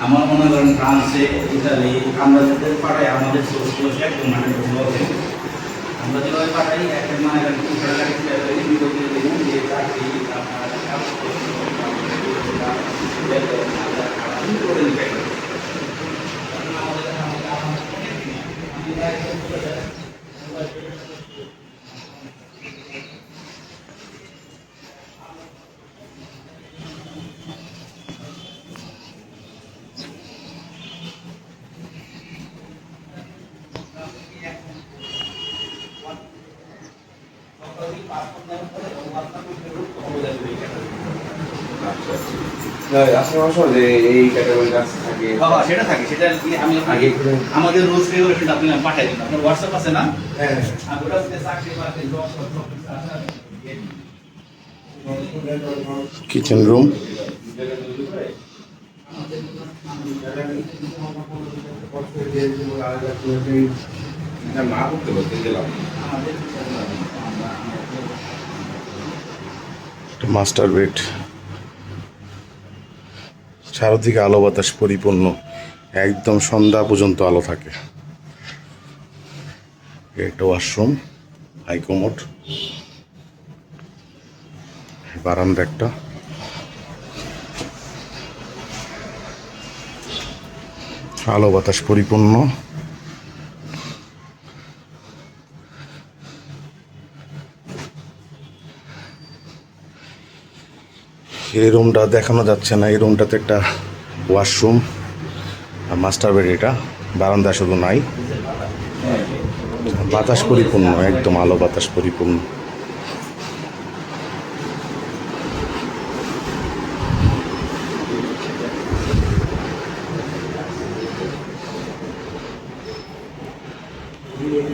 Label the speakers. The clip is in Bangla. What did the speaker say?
Speaker 1: আমার মনে করেন ফ্রান্সে, ইতালি, আমরা যাদের পাঠাই আমাদের সোর্স একদম মানে আমরা যেভাবে পাঠাই একটা মানে যে চাকরি
Speaker 2: এই ক্যাটাগরি কাজ থাকে,
Speaker 1: সেটা থাকে, সেটা আমি আগে আমাদের রুলস রেগুলেশন আপনি পাঠাই দিন। আপনার হোয়াটসঅ্যাপ আছে না?
Speaker 2: হ্যাঁ
Speaker 1: আর ওটা হচ্ছে চাকরি পাচ্ছেন,
Speaker 3: কিচেন রুম,
Speaker 2: না করতে বলতে গেলাম
Speaker 3: মাস্টার বেড, চারদিকে আলো বাতাস পরিপূর্ণ, একদম সন্ধ্যা পর্যন্ত আলো থাকে। একটা ওয়াশরুম, হাইকমোড, বারান্দা একটা, আলো বাতাস পরিপূর্ণ। এই রুমটা দেখানো যাচ্ছে না, এই রুমটাতে একটা ওয়াশরুম আর মাস্টার বেড, এটা বারান্দা শুধু নাই, বাতাস পরিপূর্ণ, একদম আলো বাতাস পরিপূর্ণ।